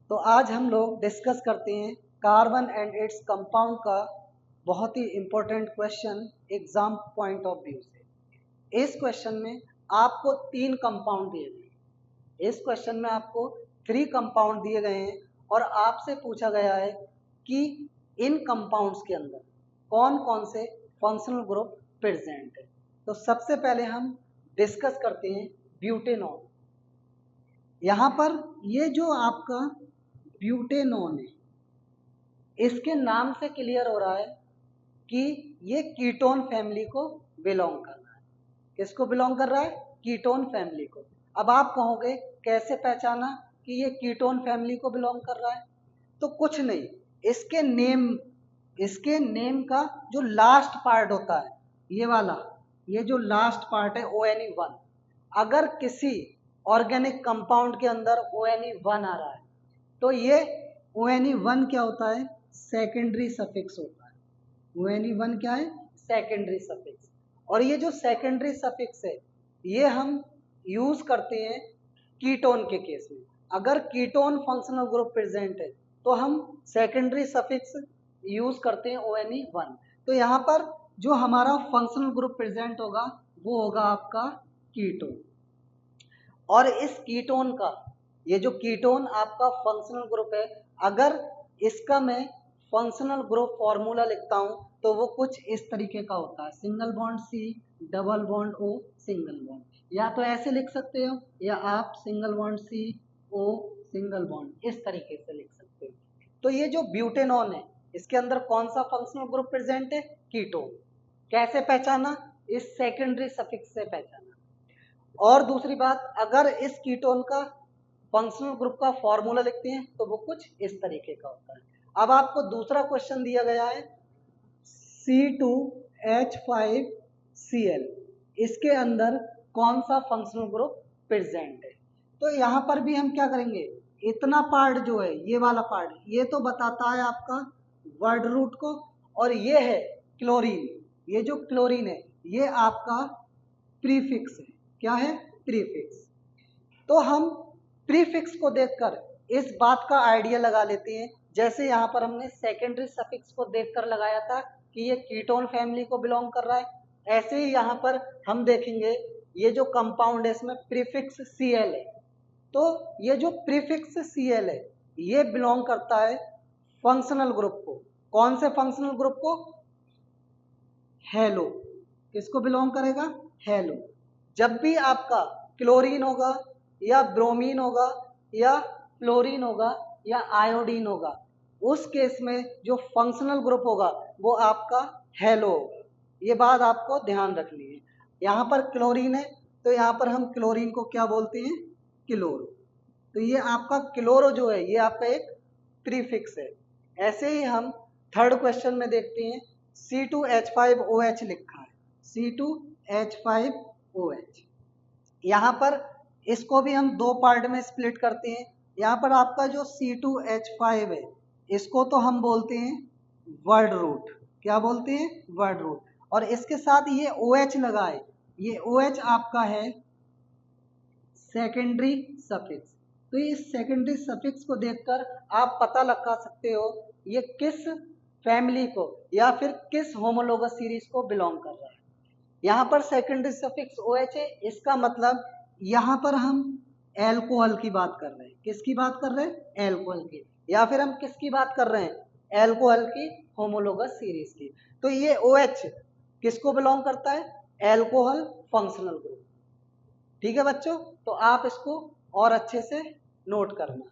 तो आज हम लोग डिस्कस करते हैं कार्बन एंड इट्स कंपाउंड का बहुत ही important question exam point of view से। इस क्वेश्चन में आपको 3 कंपाउंड दिए गए। इस क्वेश्चन में आपको 3 कंपाउंड दिए गए हैं और आपसे पूछा गया है कि इन कंपाउंड्स के अंदर कौन कौन से फंक्शनल ग्रुप प्रेजेंट है। तो सबसे पहले हम डिस्कस करते हैं ब्यूटेनॉल। यहाँ पर ये जो आपका ब्यूटेनॉन है, इसके नाम से क्लियर हो रहा है कि ये कीटोन फैमिली को बिलोंग कर रहा है। किसको बिलोंग कर रहा है? कीटोन फैमिली को। अब आप कहोगे कैसे पहचाना कि ये कीटोन फैमिली को बिलोंग कर रहा है? तो कुछ नहीं, इसके नेम का जो लास्ट पार्ट होता है, ये वाला, ये जो लास्ट पार्ट है ONE1, अगर किसी ऑर्गेनिक कंपाउंड के अंदर ONE1 आ रहा है तो ये ONE1 क्या होता है? सेकेंडरी सफिक्स होता है। ONE1 क्या है? Secondary suffix. और ये जो सेकेंडरी सफिक्स है ये हम यूज करते हैं कीटोन के केस में। अगर कीटोन फंक्शनल ग्रुप प्रेजेंट है तो हम सेकेंडरी सफिक्स यूज करते हैं ONE1। तो यहाँ पर जो हमारा फंक्शनल ग्रुप प्रेजेंट होगा वो होगा आपका कीटोन। और इस कीटोन का, ये जो कीटोन आपका फंक्शनल ग्रुप है, अगर इसका मैं फंक्शनल ग्रुप फॉर्मूला लिखता हूं तो वो कुछ इस तरीके का होता है, single bond C, double bond O, single bond. या तो ऐसे लिख सकते हो या आप single bond C O single bond इस तरीके से लिख सकते हो। तो ये जो ब्यूटेनॉन है इसके अंदर कौन सा फंक्शनल ग्रुप प्रेजेंट है? कीटोन। कैसे पहचाना? इस सेकेंडरी सफिक्स से पहचाना। और दूसरी बात, अगर इस कीटोन का फंक्शनल ग्रुप का फॉर्मूला लिखते हैं तो वो कुछ इस तरीके का होता है। अब आपको दूसरा क्वेश्चन दिया गया है C2H5Cl, इसके अंदर कौन सा फंक्शनल ग्रुप प्रेजेंट है? तो यहाँ पर भी हम क्या करेंगे, इतना पार्ट जो है, ये वाला पार्ट, ये तो बताता है आपका वर्ड रूट को, और ये है क्लोरीन। ये जो क्लोरीन है ये आपका प्रीफिक्स है। क्या है? प्रीफिक्स। तो हम प्रीफिक्स को देखकर इस बात का आइडिया लगा लेते हैं, जैसे यहाँ पर हमने सेकेंडरी सफिक्स को देखकर लगाया था कि ये कीटोन फैमिली को बिलोंग कर रहा है, ऐसे ही यहाँ पर हम देखेंगे ये जो कंपाउंड है इसमें प्रीफिक्स Cl है। तो ये जो प्रीफिक्स Cl है ये बिलोंग करता है फंक्शनल ग्रुप को। कौन से फंक्शनल ग्रुप को? हेलो। किसको बिलोंग करेगा? हेलो। जब भी आपका क्लोरीन होगा या ब्रोमीन होगा या फ्लोरीन होगा या आयोडीन होगा, उस केस में जो फंक्शनल ग्रुप होगा वो आपका हेलो होगा। ये बात आपको ध्यान रखनी है। यहाँ पर क्लोरीन है तो यहाँ पर हम क्लोरीन को क्या बोलते हैं? क्लोरो। तो ये आपका क्लोरो जो है ये आपका एक प्रीफिक्स है। ऐसे ही हम थर्ड क्वेश्चन में देखते हैं C2H5OH लिखा है, C2H5OH। यहाँ पर इसको भी हम दो पार्ट में स्प्लिट करते हैं। यहाँ पर आपका जो C2H5 है इसको तो हम बोलते हैं वर्ड रूट। क्या बोलते हैं? Word root. और इसके साथ ये OH लगा है, ये OH आपका है सेकेंडरी सफिक्स। तो इस सेकेंडरी सफिक्स को देखकर आप पता लगा सकते हो ये किस फैमिली को या फिर किस होमोलोगस सीरीज को बिलोंग कर रहा है। यहाँ पर सेकेंडरी सफिक्स OH है, इसका मतलब यहाँ पर हम एल्कोहल की बात कर रहे हैं। किसकी बात कर रहे हैं? एल्कोहल की। या फिर हम किसकी बात कर रहे हैं? एल्कोहल की होमोलोगस सीरीज की। तो ये OH किसको बिलोंग करता है? Alcohol functional group. ठीक है बच्चों, तो आप इसको और अच्छे से नोट करना।